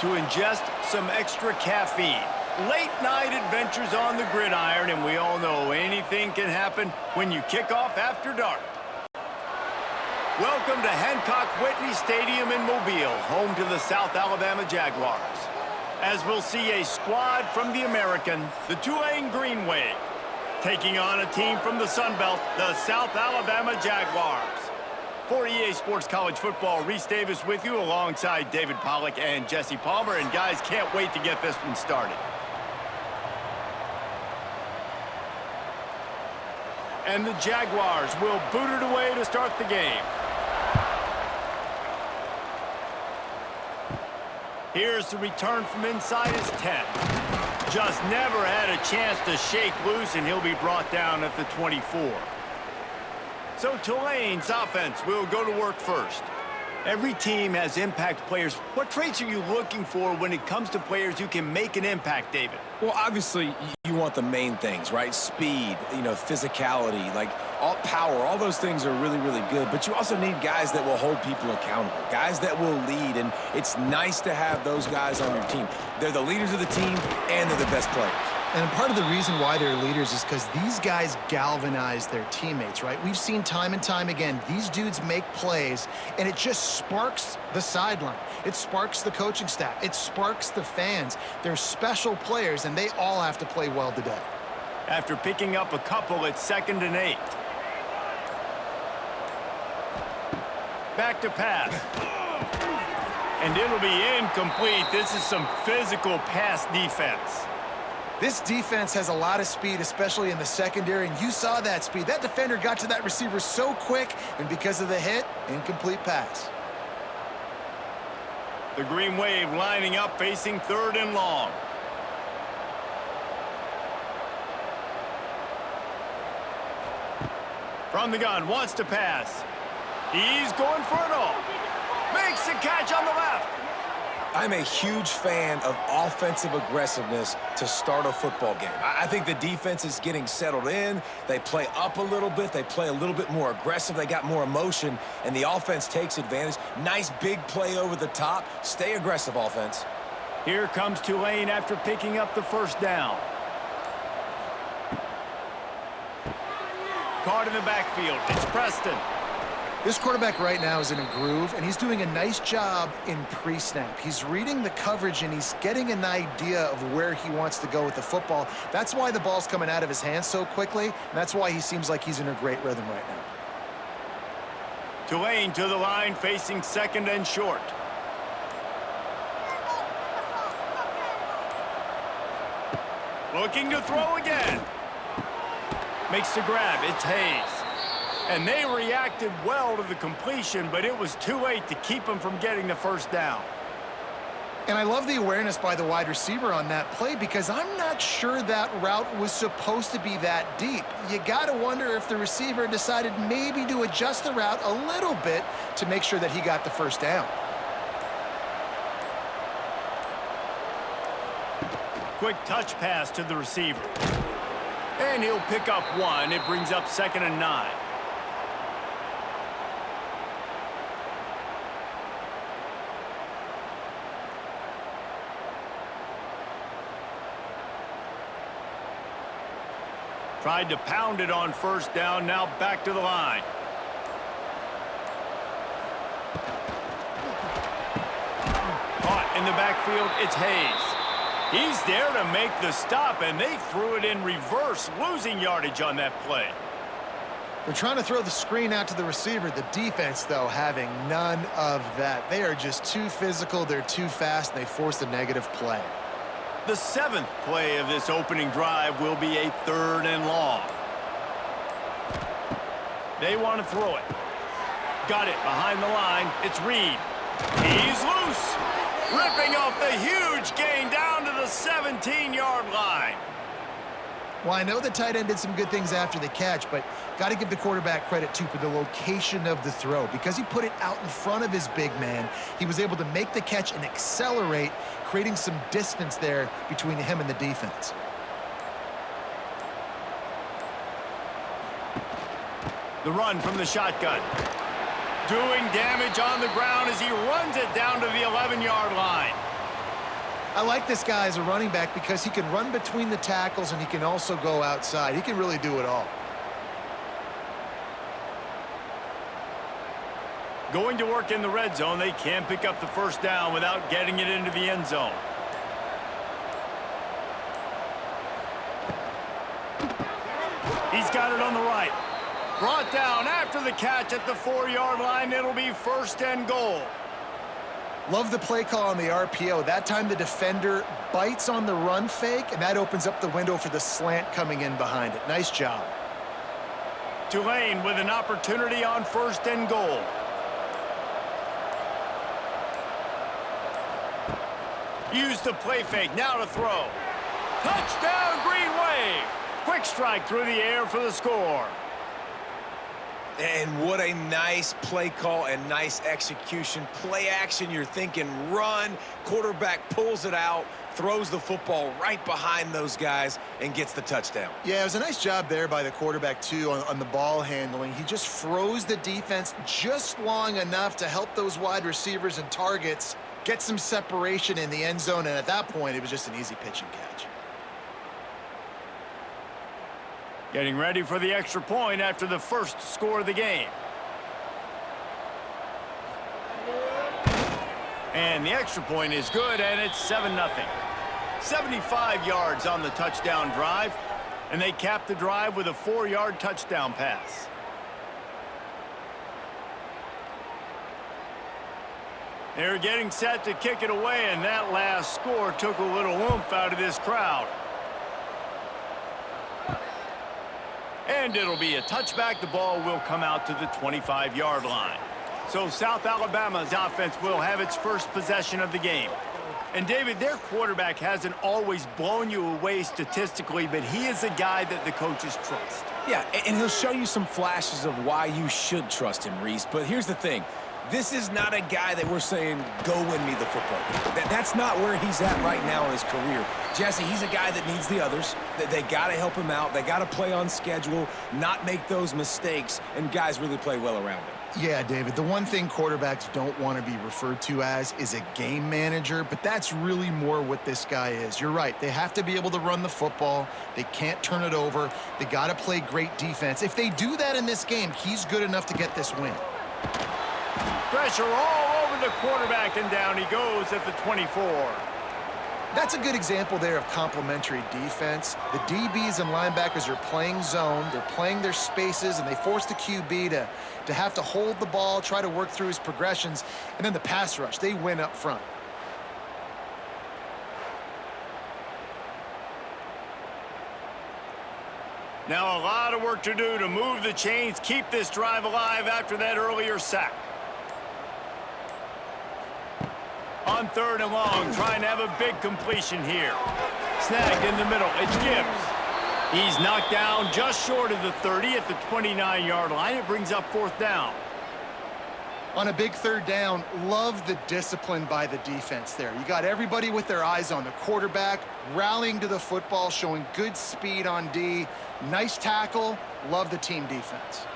to ingest some extra caffeine. Late night adventures on the gridiron, and we all know anything can happen when you kick off after dark. Welcome to Hancock-Whitney Stadium in Mobile, home to the South Alabama Jaguars. As we'll see a squad from the American, the Tulane Green Wave, taking on a team from the Sun Belt, the South Alabama Jaguars. For EA Sports College Football, Reese Davis with you alongside David Pollack and Jesse Palmer. And guys, can't wait to get this one started. And the Jaguars will boot it away to start the game. Here's the return from inside his 10. Just never had a chance to shake loose, and he'll be brought down at the 24. So Tulane's offense will go to work first. Every team has impact players. What traits are you looking for when it comes to players who can make an impact, David? Well, obviously, you want the main things, right? Speed, physicality, like all power, all those things are really, really good. But you also need guys that will hold people accountable, guys that will lead. And it's nice to have those guys on your team. They're the leaders of the team, and they're the best players. And part of the reason why they're leaders is because these guys galvanize their teammates, right? We've seen time and time again, these dudes make plays, and it just sparks the sideline. It sparks the coaching staff. It sparks the fans. They're special players, and they all have to play well today. After picking up a couple, it's 2nd and 8. Back to pass. And it'll be incomplete. This is some physical pass defense. This defense has a lot of speed, especially in the secondary, and you saw that speed. That defender got to that receiver so quick, and because of the hit, incomplete pass. The Green Wave lining up, facing 3rd and long. From the gun, wants to pass. He's going for it all. Makes the catch on the left. I'm a huge fan of offensive aggressiveness to start a football game. I think the defense is getting settled in. They play up a little bit. They play a little bit more aggressive. They got more emotion, and the offense takes advantage. Nice big play over the top. Stay aggressive, offense. Here comes Tulane after picking up the 1st down. Caught in the backfield. It's Preston. This quarterback right now is in a groove, and he's doing a nice job in pre-snap. He's reading the coverage, and he's getting an idea of where he wants to go with the football. That's why the ball's coming out of his hands so quickly, and that's why he seems like he's in a great rhythm right now. Tulane to the line, facing 2nd and short. Looking to throw again. Makes the grab. It's Hayes. And they reacted well to the completion, but it was too late to keep them from getting the 1st down. And I love the awareness by the wide receiver on that play, because I'm not sure that route was supposed to be that deep. You got to wonder if the receiver decided maybe to adjust the route a little bit to make sure that he got the 1st down. Quick touch pass to the receiver. And he'll pick up 1. It brings up 2nd and 9. Tried to pound it on 1st down, now back to the line. Caught in the backfield, it's Hayes. He's there to make the stop, and they threw it in reverse, losing yardage on that play. They're trying to throw the screen out to the receiver. The defense, though, having none of that. They are just too physical, they're too fast, and they force a negative play. The 7th play of this opening drive will be a 3rd and long. They want to throw it. Got it behind the line. It's Reed. He's loose. Ripping off the huge gain down to the 17-yard line. Well, I know the tight end did some good things after the catch, but got to give the quarterback credit, too, for the location of the throw. Because he put it out in front of his big man, he was able to make the catch and accelerate, creating some distance there between him and the defense. The run from the shotgun. Doing damage on the ground as he runs it down to the 11-yard line. I like this guy as a running back because he can run between the tackles and he can also go outside. He can really do it all. Going to work in the red zone, they can't pick up the first down without getting it into the end zone. He's got it on the right. Brought down after the catch at the 4-yard line. It'll be 1st and goal. Love the play call on the RPO. That time the defender bites on the run fake, and that opens up the window for the slant coming in behind it. Nice job. Tulane with an opportunity on 1st and goal. Use the play fake, now to throw. Touchdown, Green Wave. Quick strike through the air for the score. And what a nice play call and nice execution. Play action, you're thinking run. Quarterback pulls it out, throws the football right behind those guys, and gets the touchdown. Yeah, it was a nice job there by the quarterback, too, on the ball handling. He just froze the defense just long enough to help those wide receivers and targets get some separation in the end zone, and at that point, it was just an easy pitch and catch. Getting ready for the extra point after the first score of the game. And the extra point is good, and it's 7-0. 75 yards on the touchdown drive, and they cap the drive with a 4-yard touchdown pass. They're getting set to kick it away, and that last score took a little oomph out of this crowd. And it'll be a touchback. The ball will come out to the 25-yard line. So South Alabama's offense will have its first possession of the game. And, David, their quarterback hasn't always blown you away statistically, but he is a guy that the coaches trust. Yeah, and he'll show you some flashes of why you should trust him, Reese. But here's the thing. This is not a guy that we're saying, go win me the football game. That's not where he's at right now in his career. Jesse, he's a guy that needs the others. They got to help him out. They got to play on schedule, not make those mistakes, and guys really play well around him. Yeah, David, the one thing quarterbacks don't want to be referred to as is a game manager, but that's really more what this guy is. You're right. They have to be able to run the football. They can't turn it over. They got to play great defense. If they do that in this game, he's good enough to get this win. Pressure all over the quarterback, and down he goes at the 24. That's a good example there of complementary defense. The DBs and linebackers are playing zone. They're playing their spaces, and they force the QB to have to hold the ball, try to work through his progressions, and then the pass rush. They win up front. Now a lot of work to do to move the chains, keep this drive alive after that earlier sack. On 3rd and long, trying to have a big completion here. Snagged in the middle, it's Gibbs. He's knocked down just short of the 30 at the 29-yard line. It brings up 4th down. On a big 3rd down, love the discipline by the defense there. You got everybody with their eyes on the quarterback, rallying to the football, showing good speed on D. Nice tackle. Love the team defense.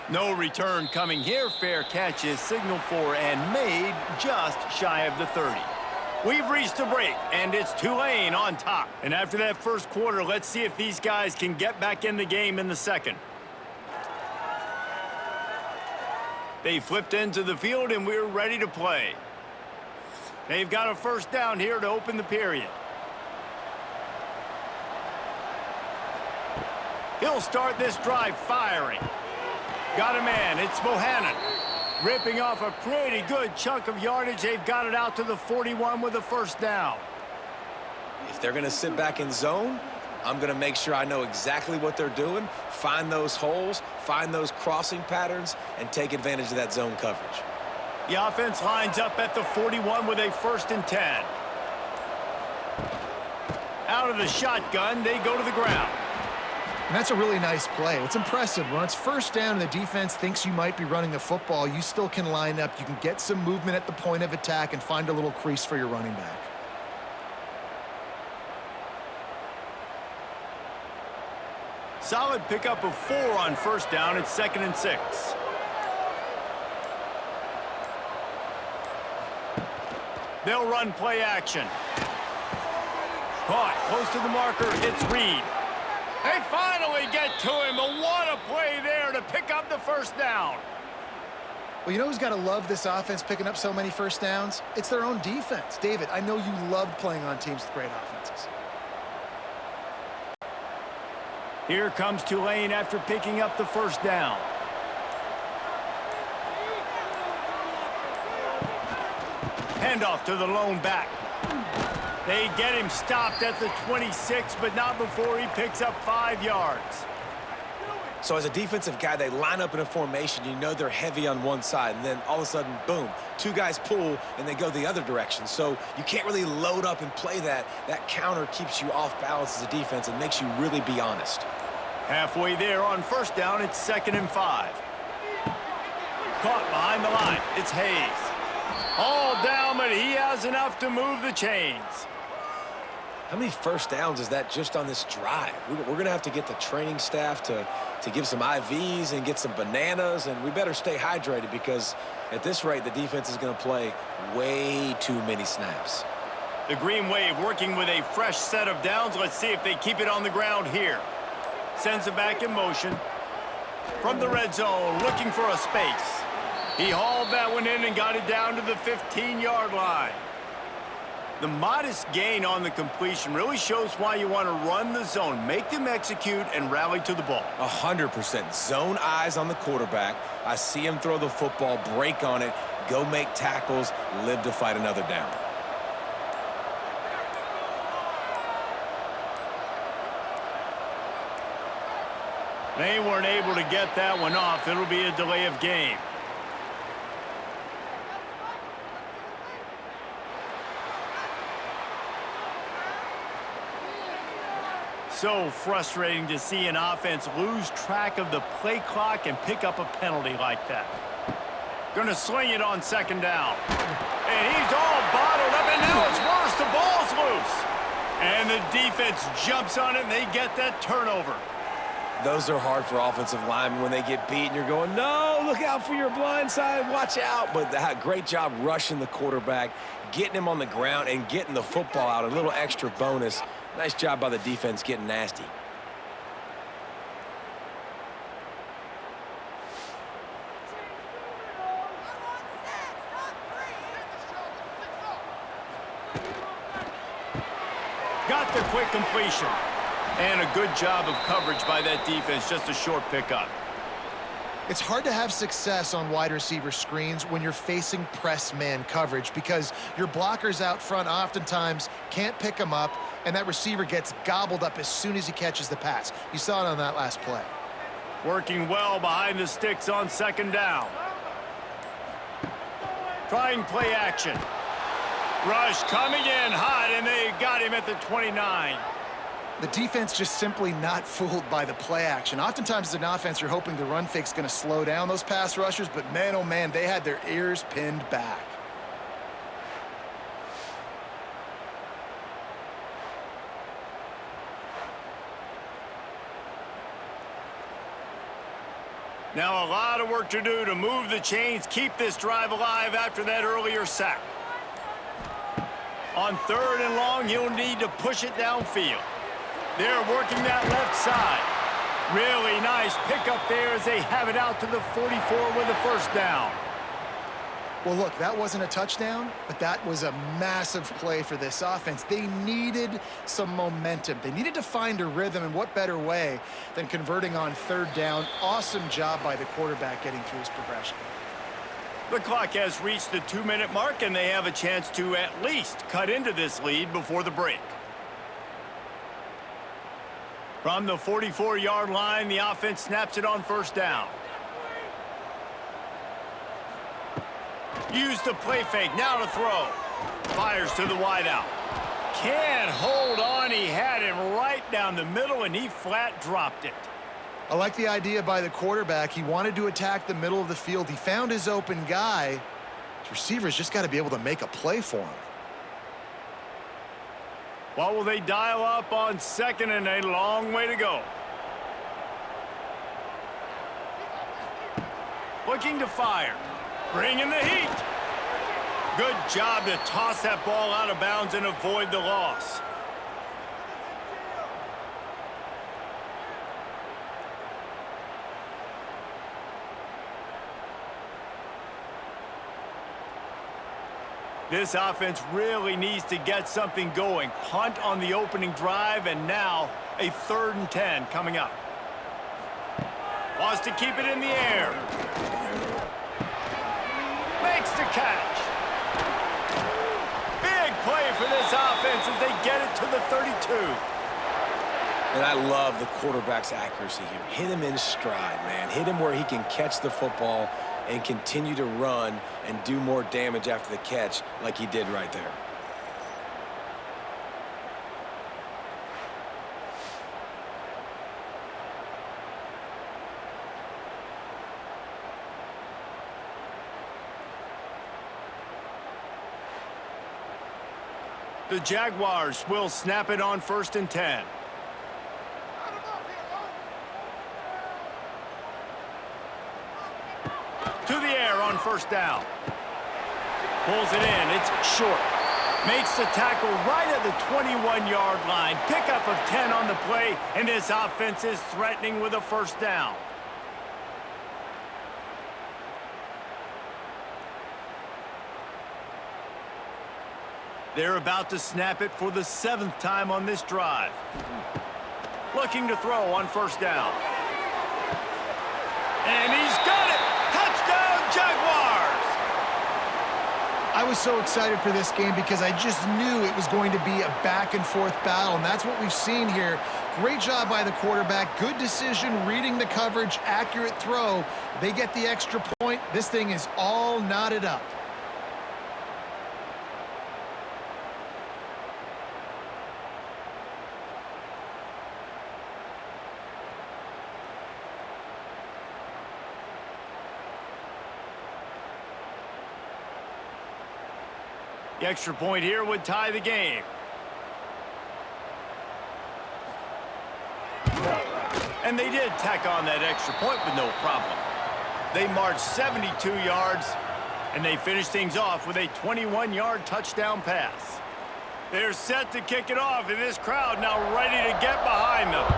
No return coming here. Fair catch is signaled for and made just shy of the 30. We've reached a break, and it's Tulane on top. And after that first quarter, let's see if these guys can get back in the game in the second. They flipped into the field, and we're ready to play. They've got a first down here to open the period. He'll start this drive firing. Got a man. It's Bohannon. Ripping off a pretty good chunk of yardage. They've got it out to the 41 with a first down. If they're going to sit back in zone, I'm going to make sure I know exactly what they're doing, find those holes, find those crossing patterns, and take advantage of that zone coverage. The offense lines up at the 41 with a 1st and 10. Out of the shotgun, they go to the ground. And that's a really nice play. It's impressive. When it's first down and the defense thinks you might be running the football, you still can line up. You can get some movement at the point of attack and find a little crease for your running back. Solid pickup of 4 on first down. It's 2nd and 6. They'll run play action. Caught close to the marker. It's Reed. They finally get to him, but what a play there to pick up the first down. Well, you know who's got to love this offense picking up so many first downs? It's their own defense. David, I know you loved playing on teams with great offenses. Here comes Tulane after picking up the first down. Handoff to the lone back. They get him stopped at the 26, but not before he picks up 5 yards. So as a defensive guy, they line up in a formation. You know they're heavy on one side, and then all of a sudden, boom, 2 guys pull, and they go the other direction. So you can't really load up and play that. That counter keeps you off balance as a defense and makes you really be honest. Halfway there on first down, it's 2nd and 5. Caught behind the line. It's Hayes. All down, but he has enough to move the chains. How many first downs is that just on this drive? We're going to have to get the training staff to give some IVs and get some bananas, and we better stay hydrated because at this rate, the defense is going to play way too many snaps. The Green Wave working with a fresh set of downs. Let's see if they keep it on the ground here. Sends it back in motion. From the red zone, looking for a space. He hauled that one in and got it down to the 15-yard line. The modest gain on the completion really shows why you want to run the zone, make them execute, and rally to the ball. 100%. Zone eyes on the quarterback. I see him throw the football, break on it, go make tackles, live to fight another down. They weren't able to get that one off. It'll be a delay of game. So frustrating to see an offense lose track of the play clock and pick up a penalty like that. Going to sling it on 2nd down. And he's all bottled up, and now it's worse. The ball's loose. And the defense jumps on it, and they get that turnover. Those are hard for offensive linemen when they get beat, and you're going, no, look out for your blind side, watch out. But great job rushing the quarterback, getting him on the ground, and getting the football out. A little extra bonus. Nice job by the defense getting nasty. Got the quick completion. And a good job of coverage by that defense, just a short pickup. It's hard to have success on wide receiver screens when you're facing press man coverage because your blockers out front oftentimes can't pick them up, and that receiver gets gobbled up as soon as he catches the pass. You saw it on that last play. Working well behind the sticks on 2nd down. Trying play action. Rush coming in hot, and they got him at the 29. The defense just simply not fooled by the play action. Oftentimes as an offense, you're hoping the run fake's going to slow down those pass rushers, but man, oh man, they had their ears pinned back. Now a lot of work to do to move the chains, keep this drive alive after that earlier sack. On 3rd and long, he'll need to push it downfield. They're working that left side. Really nice pickup there as they have it out to the 44 with a first down. Well, look, that wasn't a touchdown, but that was a massive play for this offense. They needed some momentum. They needed to find a rhythm, and what better way than converting on 3rd down. Awesome job by the quarterback getting through his progression. The clock has reached the 2-minute mark, and they have a chance to at least cut into this lead before the break. From the 44-yard line, the offense snaps it on 1st down. Use the play fake, now to throw. Fires to the wideout. Can't hold on, he had him right down the middle, and he flat dropped it. I like the idea by the quarterback. He wanted to attack the middle of the field. He found his open guy. His receivers just got to be able to make a play for him. What will they dial up on 2nd and a long way to go? Looking to fire. Bringing the heat. Good job to toss that ball out of bounds and avoid the loss. This offense really needs to get something going. Punt on the opening drive, and now a 3rd and 10 coming up. Wants to keep it in the air. Makes the catch. Big play for this offense as they get it to the 32. And I love the quarterback's accuracy here. Hit him in stride, man. Hit him where he can catch the football and continue to run and do more damage after the catch like he did right there. The Jaguars will snap it on 1st and 10. To the air on 1st down. Pulls it in. It's short. Makes the tackle right at the 21-yard line. Pickup of 10 on the play, and this offense is threatening with a 1st down. They're about to snap it for the 7th time on this drive. Looking to throw on 1st down. And he's got it! Touchdown, Jaguars! I was so excited for this game because I just knew it was going to be a back-and-forth battle, and that's what we've seen here. Great job by the quarterback. Good decision, reading the coverage, accurate throw. They get the extra point. This thing is all knotted up. The extra point here would tie the game. And they did tack on that extra point with no problem. They marched 72 yards, and they finished things off with a 21-yard touchdown pass. They're set to kick it off, and this crowd now ready to get behind them.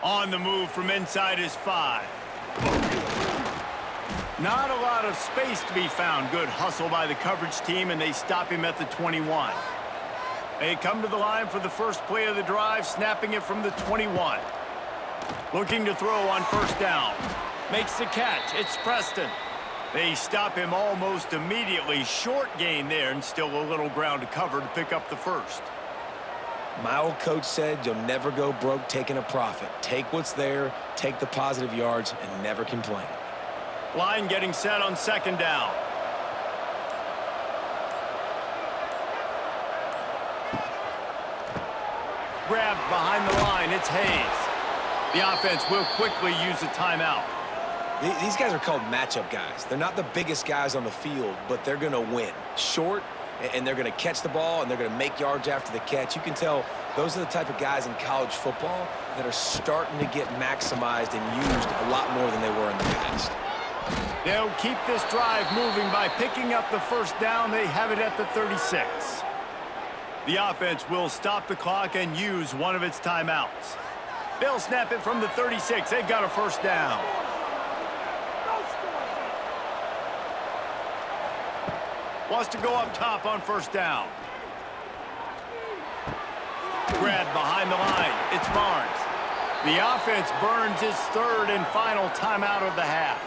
On the move from inside his 5. Not a lot of space to be found. Good hustle by the coverage team, and they stop him at the 21. They come to the line for the first play of the drive, snapping it from the 21. Looking to throw on 1st down. Makes the catch. It's Preston. They stop him almost immediately. Short gain there, and still a little ground to cover to pick up the 1st. My old coach said you'll never go broke taking a profit. Take what's there, take the positive yards, and never complain. Line getting set on 2nd down. Grabbed behind the line. It's Hayes. The offense will quickly use a timeout. These guys are called matchup guys. They're not the biggest guys on the field, but they're going to win. Short, and they're going to catch the ball, and they're going to make yards after the catch. You can tell those are the type of guys in college football that are starting to get maximized and used a lot more than they were in the past. They'll keep this drive moving by picking up the 1st down. They have it at the 36. The offense will stop the clock and use one of its timeouts. They'll snap it from the 36. They've got a 1st down. Wants to go up top on 1st down. Grabbed behind the line. It's Barnes. The offense burns its 3rd and final timeout of the half.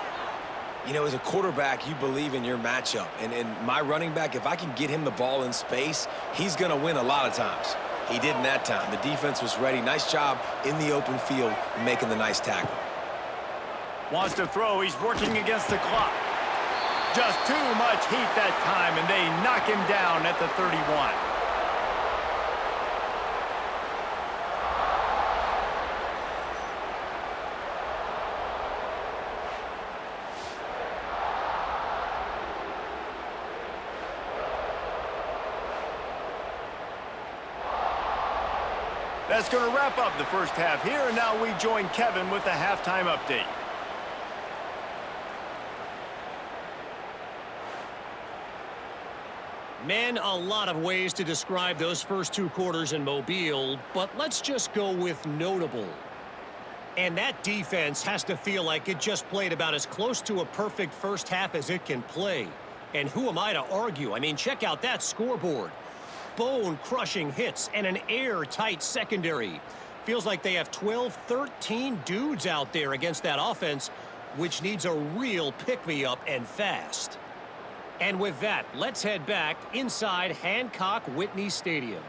You know, as a quarterback, you believe in your matchup. And my running back, if I can get him the ball in space, he's going to win a lot of times. He did in that time. The defense was ready. Nice job in the open field making the nice tackle. Wants to throw. He's working against the clock. Just too much heat that time, and they knock him down at the 31. That's going to wrap up the first half here, and now we join Kevin with the halftime update. Man, a lot of ways to describe those first two quarters in Mobile, but let's just go with notable. And that defense has to feel like it just played about as close to a perfect first half as it can play. And who am I to argue? I mean, check out that scoreboard. Bone-crushing hits and an airtight secondary. Feels like they have 12, 13 dudes out there against that offense, which needs a real pick-me-up and fast. And with that, let's head back inside Hancock-Whitney Stadium.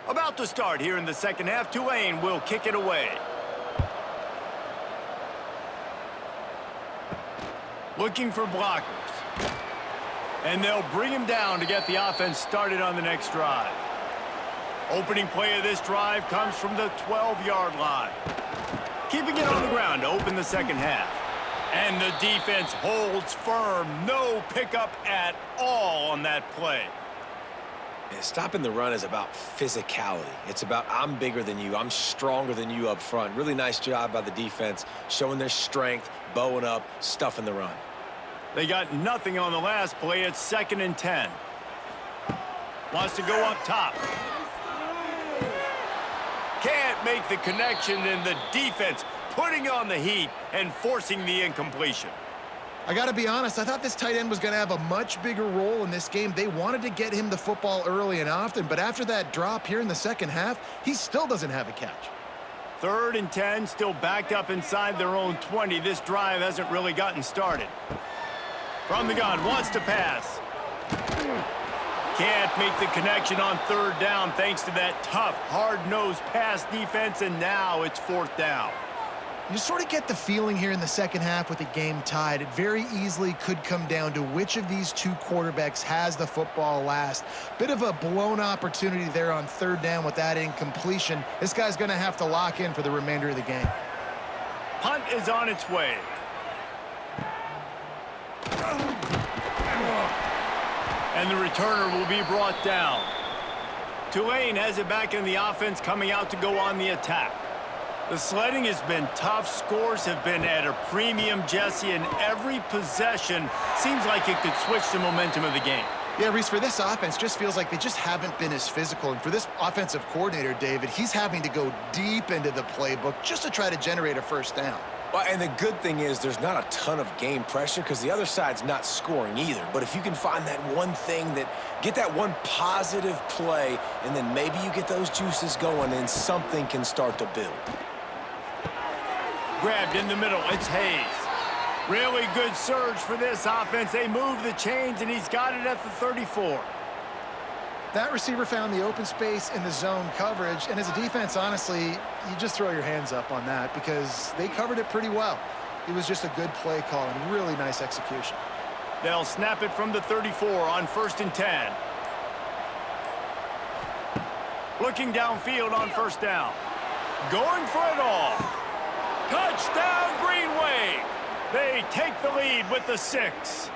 About to start here in the second half, Tulane will kick it away. Looking for blockers. And they'll bring him down to get the offense started on the next drive. Opening play of this drive comes from the 12-yard line. Keeping it on the ground to open the second half. And the defense holds firm. No pickup at all on that play. And stopping the run is about physicality. It's about I'm bigger than you. I'm stronger than you up front. Really nice job by the defense, showing their strength, bowing up, stuffing the run. They got nothing on the last play. It's 2nd and 10. Wants to go up top. Can't make the connection, and the defense putting on the heat and forcing the incompletion. I got to be honest, I thought this tight end was going to have a much bigger role in this game. They wanted to get him the football early and often, but after that drop here in the second half, he still doesn't have a catch. 3rd and 10, still backed up inside their own 20. This drive hasn't really gotten started. From the gun, wants to pass. Can't make the connection on 3rd down thanks to that tough, hard-nosed pass defense, and now it's 4th down. You sort of get the feeling here in the second half with the game tied. It very easily could come down to which of these two quarterbacks has the football last. Bit of a blown opportunity there on 3rd down with that incompletion. This guy's going to have to lock in for the remainder of the game. Punt is on its way. And the returner will be brought down. Tulane has it back in the offense, coming out to go on the attack. The sledding has been tough. Scores have been at a premium, Jesse, and every possession seems like it could switch the momentum of the game. Yeah, Reese, for this offense, just feels like they just haven't been as physical. And for this offensive coordinator, David, he's having to go deep into the playbook just to try to generate a first down. Well, and the good thing is there's not a ton of game pressure because the other side's not scoring either. But if you can find that one thing get that one positive play, and then maybe you get those juices going and something can start to build. Grabbed in the middle, it's Hayes. Really good surge for this offense. They move the chains, and he's got it at the 34. That receiver found the open space in the zone coverage, and as a defense, honestly, you just throw your hands up on that because they covered it pretty well. It was just a good play call and really nice execution. They'll snap it from the 34 on 1st and 10. Looking downfield on 1st down. Going for it all. Touchdown, Green Wave. They take the lead with the 6.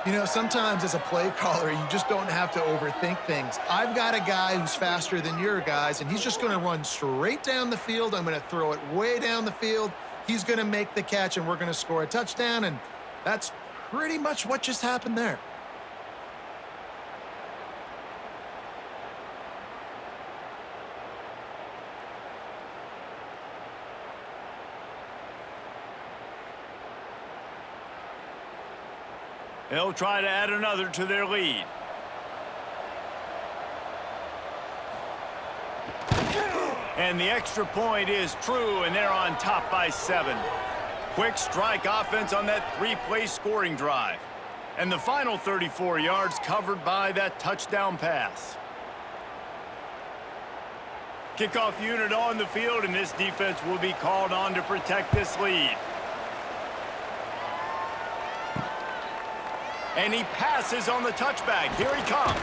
You know, sometimes as a play caller, you just don't have to overthink things. I've got a guy who's faster than your guys, and he's just going to run straight down the field. I'm going to throw it way down the field. He's going to make the catch, and we're going to score a touchdown, and that's pretty much what just happened there. They'll try to add another to their lead. And the extra point is true, and they're on top by 7. Quick strike offense on that 3-play scoring drive. And the final 34 yards covered by that touchdown pass. Kickoff unit on the field, and this defense will be called on to protect this lead. And he passes on the touchback. Here he comes.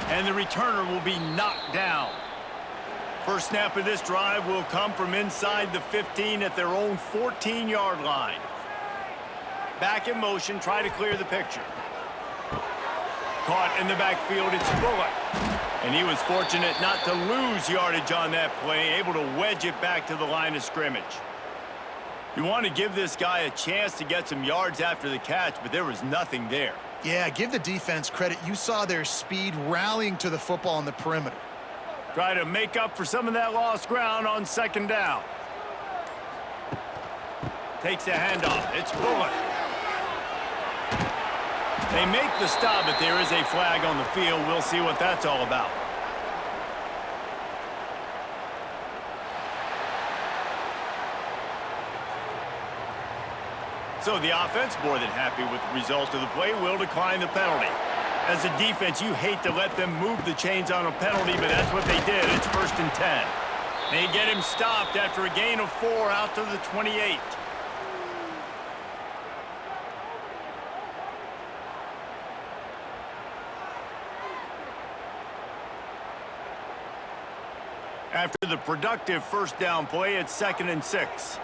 And the returner will be knocked down. First snap of this drive will come from inside the 15 at their own 14-yard line. Back in motion, try to clear the picture. Caught in the backfield, it's Bullock. And he was fortunate not to lose yardage on that play, able to wedge it back to the line of scrimmage. You want to give this guy a chance to get some yards after the catch, but there was nothing there. Yeah, give the defense credit. You saw their speed rallying to the football on the perimeter. Try to make up for some of that lost ground on second down. Takes the handoff. It's Bullock. They make the stop, but there is a flag on the field. We'll see what that's all about. So the offense, more than happy with the result of the play, will decline the penalty. As a defense, you hate to let them move the chains on a penalty, but that's what they did. It's 1st and 10. They get him stopped after a gain of 4 out to the 28. After the productive first down play, it's 2nd and 6.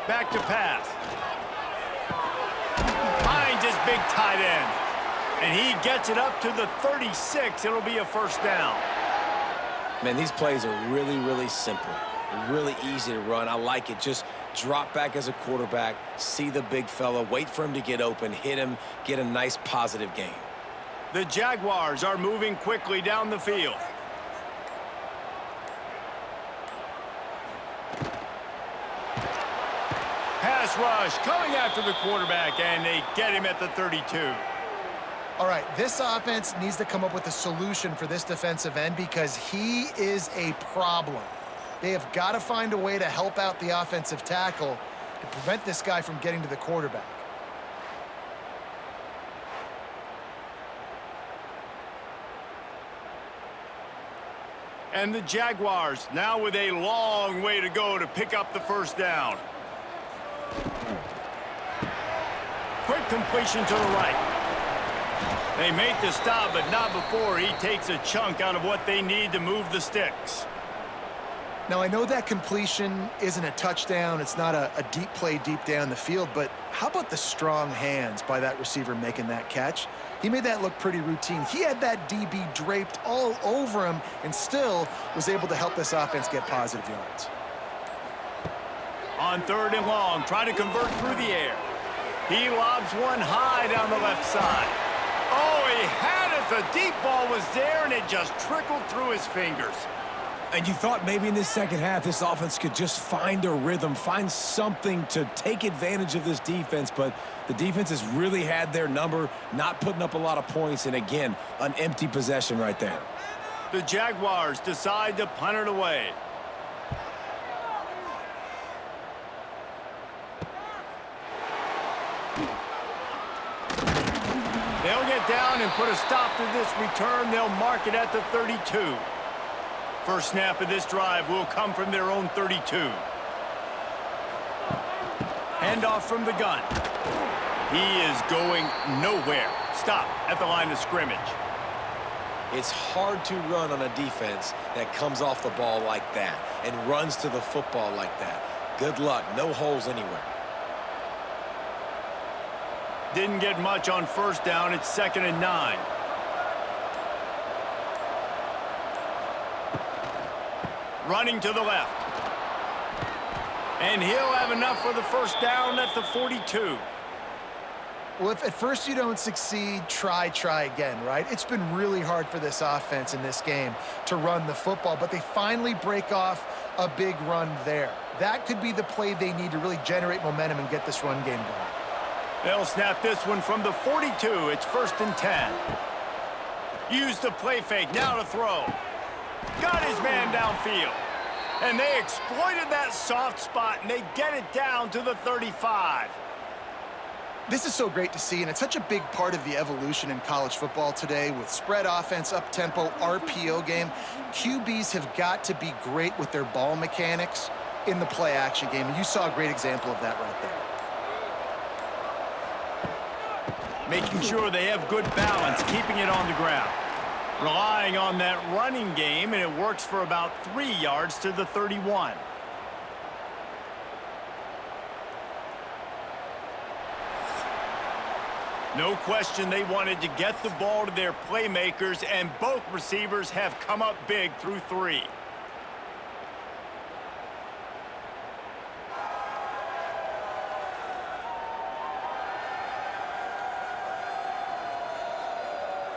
Back to pass. Finds his big tight end. And he gets it up to the 36. It'll be a first down. Man, these plays are really, really simple. Really easy to run. I like it. Just drop back as a quarterback, see the big fella, wait for him to get open, hit him, get a nice positive gain. The Jaguars are moving quickly down the field. Pass rush coming after the quarterback, and they get him at the 32. All right, this offense needs to come up with a solution for this defensive end because he is a problem. They have got to find a way to help out the offensive tackle to prevent this guy from getting to the quarterback. And the Jaguars now with a long way to go to pick up the first down. Quick completion to the right. They make the stop, but not before he takes a chunk out of what they need to move the sticks. Now, I know that completion isn't a touchdown. It's not a deep play deep down the field, but how about the strong hands by that receiver making that catch? He made that look pretty routine. He had that DB draped all over him and still was able to help this offense get positive yards. On 3rd and long, trying to convert through the air. He lobs one high down the left side. Oh, he had it. The deep ball was there, and it just trickled through his fingers. And you thought maybe in this second half this offense could just find a rhythm, find something to take advantage of this defense, but the defense has really had their number, not putting up a lot of points, and again, an empty possession right there. The Jaguars decide to punt it away. They'll get down and put a stop to this return. They'll mark it at the 32. First snap of this drive will come from their own 32. Handoff from the gun. He is going nowhere. Stop at the line of scrimmage. It's hard to run on a defense that comes off the ball like that and runs to the football like that. Good luck. No holes anywhere. Didn't get much on first down. It's 2nd and 9. Running to the left. And he'll have enough for the first down at the 42. Well, if at first you don't succeed, try again, right? It's been really hard for this offense in this game to run the football, but they finally break off a big run there. That could be the play they need to really generate momentum and get this run game going. They'll snap this one from the 42. It's 1st and 10. Use the play fake. Now to throw. Got his man downfield. And they exploited that soft spot, and they get it down to the 35. This is so great to see, and it's such a big part of the evolution in college football today with spread offense, up-tempo, RPO game. QBs have got to be great with their ball mechanics in the play-action game, and you saw a great example of that right there. Making sure they have good balance, keeping it on the ground. Relying on that running game, and it works for about 3 yards to the 31. No question they wanted to get the ball to their playmakers, and both receivers have come up big through 3.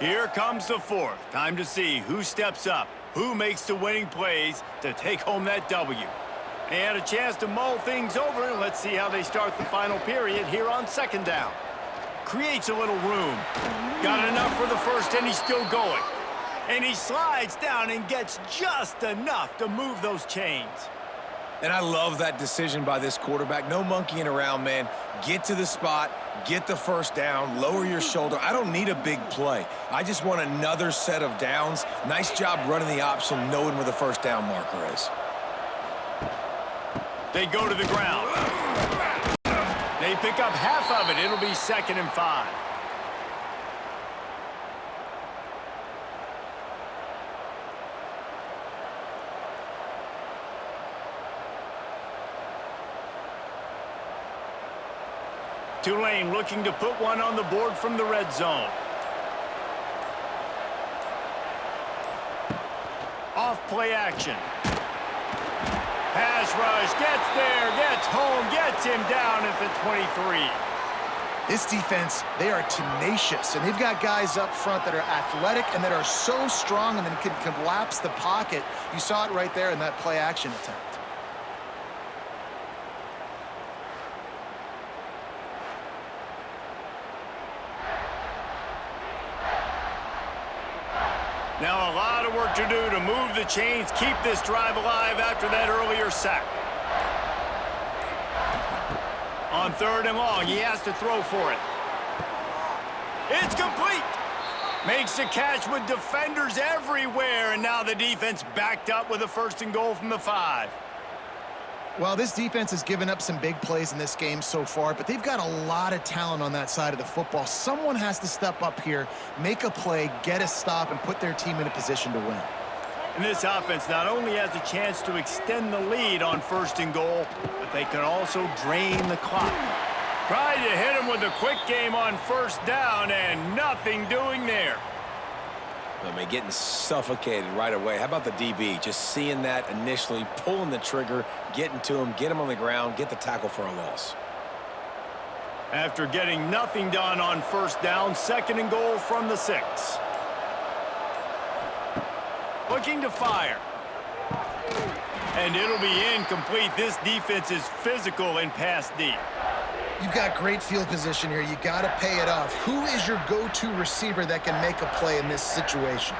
Here comes the 4th. Time to see who steps up, who makes the winning plays to take home that W. And a chance to mull things over. Let's see how they start the final period here on 2nd down. Creates a little room. Got enough for the first, and he's still going. And he slides down and gets just enough to move those chains. And I love that decision by this quarterback. No monkeying around, man. Get to the spot, get the first down, lower your shoulder. I don't need a big play. I just want another set of downs. Nice job running the option, knowing where the first down marker is. They go to the ground. They pick up half of it. It'll be 2nd and 5. Tulane looking to put one on the board from the red zone. Off play action. Pass rush, gets there, gets home, gets him down at the 23. This defense, they are tenacious, and they've got guys up front that are athletic and that are so strong and then can collapse the pocket. You saw it right there in that play action attempt. Now a lot of work to do to move the chains, keep this drive alive after that earlier sack. On 3rd and long, he has to throw for it. It's complete. Makes the catch with defenders everywhere, and now the defense backed up with a 1st and goal from the 5. Well, this defense has given up some big plays in this game so far, but they've got a lot of talent on that side of the football. Someone has to step up here, make a play, get a stop, and put their team in a position to win. And this offense not only has a chance to extend the lead on 1st and goal, but they can also drain the clock. Tried to hit him with a quick game on 1st down, and nothing doing there. I mean, getting suffocated right away. How about the DB? Just seeing that initially, pulling the trigger, getting to him, get him on the ground, get the tackle for a loss. After getting nothing done on 1st down, 2nd and goal from the 6. Looking to fire. And it'll be incomplete. This defense is physical and pass deep. You've got great field position here. You got to pay it off. Who is your go-to receiver that can make a play in this situation?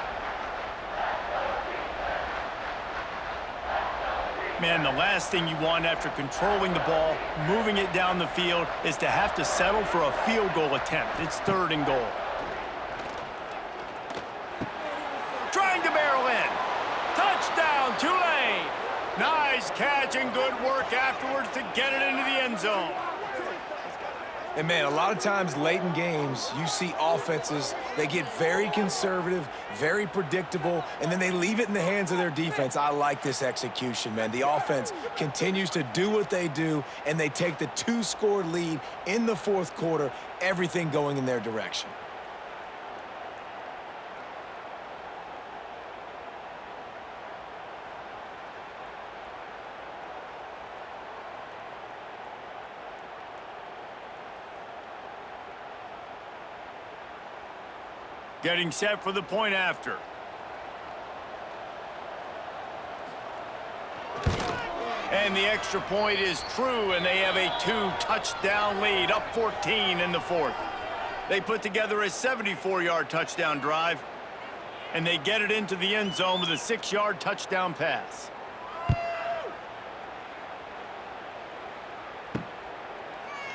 Man, the last thing you want after controlling the ball, moving it down the field, is to have to settle for a field goal attempt. It's 3rd and goal. Trying to barrel in. Touchdown, Tulane. Nice catch and good work afterwards to get it into the end zone. And, man, a lot of times late in games, you see offenses, they get very conservative, very predictable, and then they leave it in the hands of their defense. I like this execution, man. The offense continues to do what they do, and they take the 2-score lead in the 4th quarter, everything going in their direction. Getting set for the point after. And the extra point is true, and they have a 2-touchdown lead, up 14 in the 4th. They put together a 74-yard touchdown drive, and they get it into the end zone with a 6-yard touchdown pass.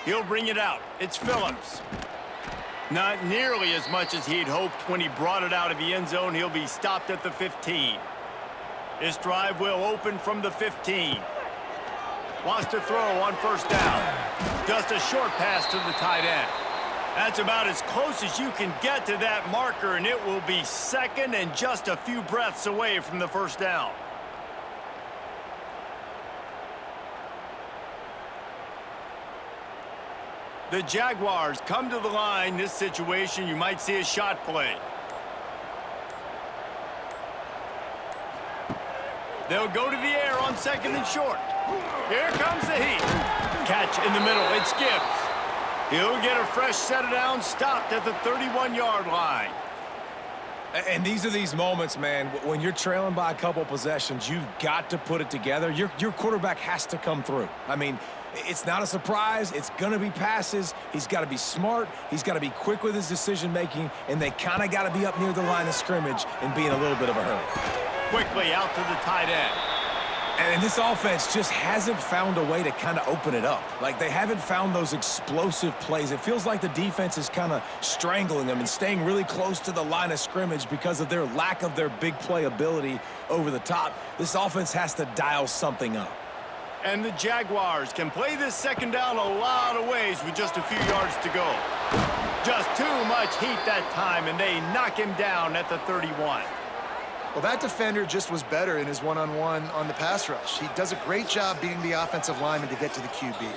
He'll bring it out. It's Phillips. Not nearly as much as he'd hoped when he brought it out of the end zone. He'll be stopped at the 15. This drive will open from the 15. Wants to throw on 1st down. Just a short pass to the tight end. That's about as close as you can get to that marker, and it will be 2nd and just a few breaths away from the 1st down. The Jaguars come to the line. This situation, you might see a shot play. They'll go to the air on 2nd and short. Here comes the heat. Catch in the middle. It skips. He'll get a fresh set of downs stopped at the 31-yard line. And these are these moments, man, when you're trailing by a couple possessions, you've got to put it together. Your quarterback has to come through. I mean, it's not a surprise. It's going to be passes. He's got to be smart. He's got to be quick with his decision-making, and they kind of got to be up near the line of scrimmage and be in a little bit of a hurry. Quickly out to the tight end. And this offense just hasn't found a way to kind of open it up. Like, they haven't found those explosive plays. It feels like the defense is kind of strangling them and staying really close to the line of scrimmage because of their lack of their big play ability over the top. This offense has to dial something up. And the Jaguars can play this 2nd down a lot of ways with just a few yards to go. Just too much heat that time, and they knock him down at the 31. Well, that defender just was better in his one-on-one on the pass rush. He does a great job beating the offensive lineman to get to the QB.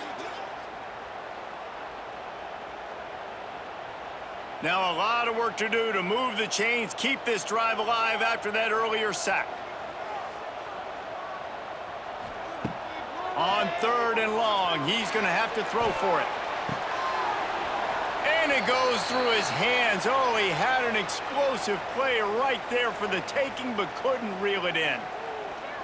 Now a lot of work to do to move the chains, keep this drive alive after that earlier sack. On 3rd and long, he's going to have to throw for it. And it goes through his hands. Oh, he had an explosive play right there for the taking, but couldn't reel it in.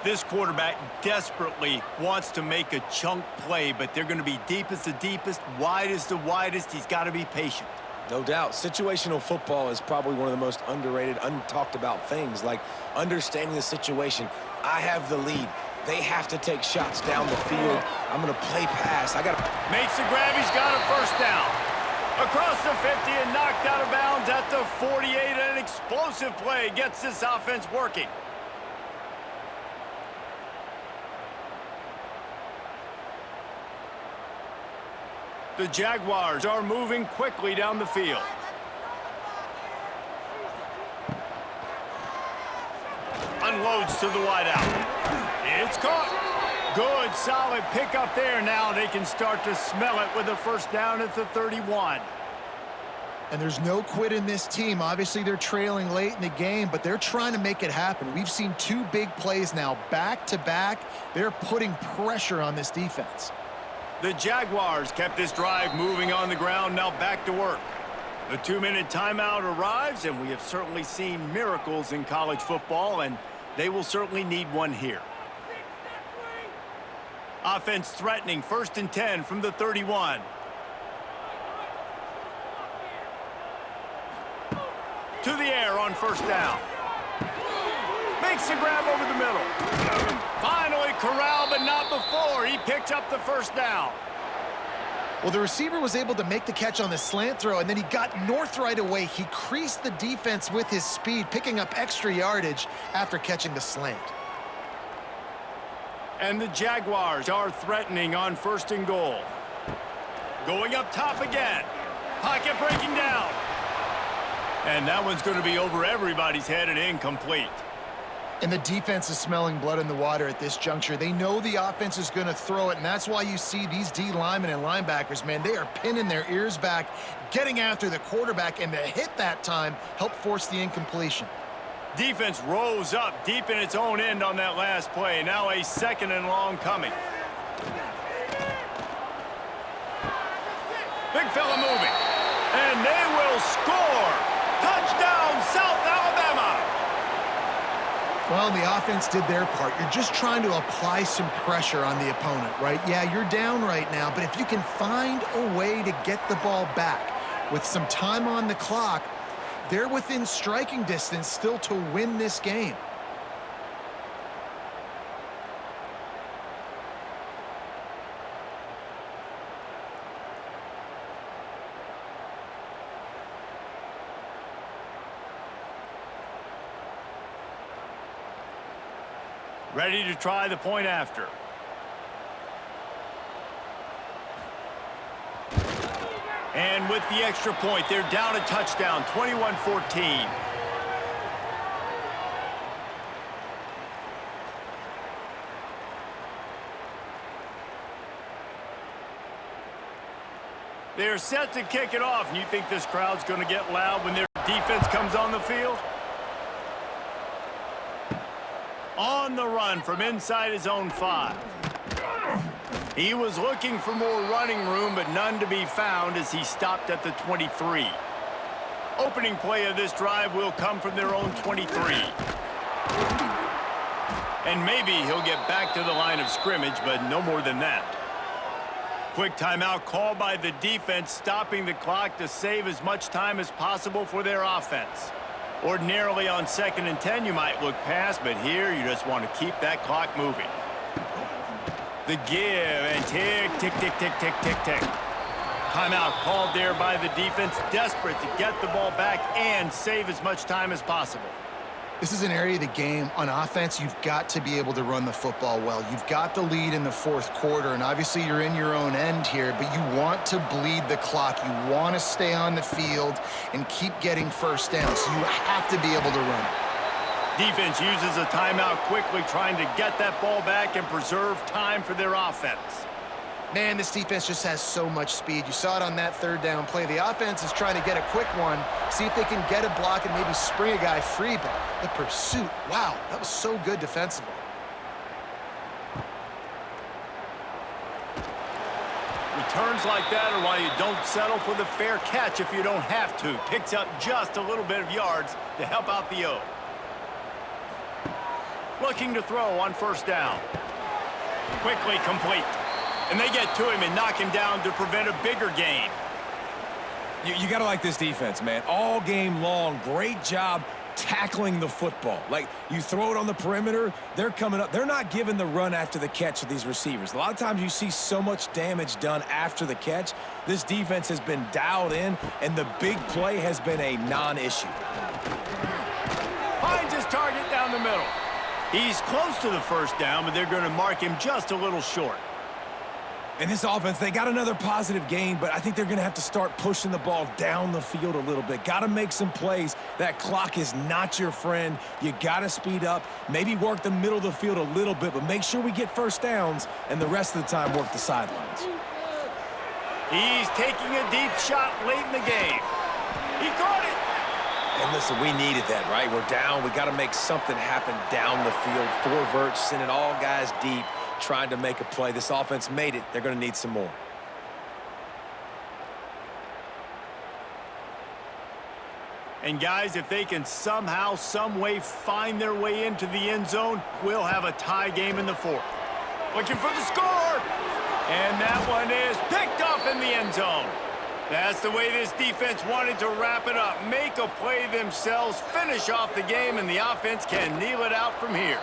This quarterback desperately wants to make a chunk play, but they're going to be deep as the deepest, wide as the widest. He's got to be patient. No doubt. Situational football is probably one of the most underrated, untalked about things, like understanding the situation. I have the lead. They have to take shots down the field. I'm going to play pass. Makes the grab. He's got a 1st down. Across the 50 and knocked out of bounds at the 48. An explosive play gets this offense working. The Jaguars are moving quickly down the field. Unloads to the wideout. It's caught. Good, solid pickup there. Now they can start to smell it with a 1st down at the 31. And there's no quit in this team. Obviously, they're trailing late in the game, but they're trying to make it happen. We've seen 2 big plays now, back-to-back. They're putting pressure on this defense. The Jaguars kept this drive moving on the ground, now back to work. The 2-minute timeout arrives, and we have certainly seen miracles in college football, and they will certainly need one here. Offense threatening, 1st and 10 from the 31. To the air on 1st down. Makes the grab over the middle. Finally corralled, but not before. He picks up the 1st down. Well, the receiver was able to make the catch on the slant throw, and then he got north right away. He creased the defense with his speed, picking up extra yardage after catching the slant. And the Jaguars are threatening on 1st and goal. Going up top again. Pocket breaking down. And that one's going to be over everybody's head and incomplete. And the defense is smelling blood in the water at this juncture. They know the offense is going to throw it, and that's why you see these D linemen and linebackers, man, they are pinning their ears back, getting after the quarterback, and the hit that time helped force the incompletion. Defense rose up deep in its own end on that last play. Now a 2nd and long coming. Big fella moving. And they will score. Touchdown, South Alabama. Well, the offense did their part. You're just trying to apply some pressure on the opponent, right? Yeah, you're down right now, but if you can find a way to get the ball back with some time on the clock, they're within striking distance still to win this game. Ready to try the point after. And with the extra point, they're down a touchdown, 21-14. They're set to kick it off, and you think this crowd's going to get loud when their defense comes on the field? On the run from inside his own 5. He was looking for more running room, but none to be found as he stopped at the 23. Opening play of this drive will come from their own 23. And maybe he'll get back to the line of scrimmage, but no more than that. Quick timeout called by the defense, stopping the clock to save as much time as possible for their offense. Ordinarily on 2nd and 10, you might look past, but here you just want to keep that clock moving. The give and tick, tick, tick, tick, tick, tick, tick. Timeout called there by the defense, desperate to get the ball back and save as much time as possible. This is an area of the game on offense you've got to be able to run the football well. You've got the lead in the 4th quarter, and obviously you're in your own end here, but you want to bleed the clock. You want to stay on the field and keep getting first down, so you have to be able to run it. Defense uses a timeout quickly, trying to get that ball back and preserve time for their offense. Man, this defense just has so much speed. You saw it on that 3rd down play. The offense is trying to get a quick one, see if they can get a block and maybe spring a guy free, but the pursuit, wow, that was so good defensively. Returns like that are why you don't settle for the fair catch if you don't have to. Picks up just a little bit of yards to help out the O. Looking to throw on 1st down. Quickly complete. And they get to him and knock him down to prevent a bigger gain. You got to like this defense, man. All game long, great job tackling the football. Like, you throw it on the perimeter, they're coming up. They're not giving the run after the catch to these receivers. A lot of times you see so much damage done after the catch. This defense has been dialed in, and the big play has been a non-issue. Finds his target down the middle. He's close to the 1st down, but they're going to mark him just a little short. In this offense, they got another positive gain, but I think they're going to have to start pushing the ball down the field a little bit. Got to make some plays. That clock is not your friend. You got to speed up, maybe work the middle of the field a little bit, but make sure we get first downs, and the rest of the time work the sidelines. He's taking a deep shot late in the game. He caught it. And listen, we needed that, right? We're down. We got to make something happen down the field. 4 verts, sending all guys deep, trying to make a play. This offense made it. They're going to need some more. And guys, if they can somehow, some way find their way into the end zone, we'll have a tie game in the 4th. Looking for the score. And that one is picked off in the end zone. That's the way this defense wanted to wrap it up. Make a play themselves, finish off the game, and the offense can kneel it out from here.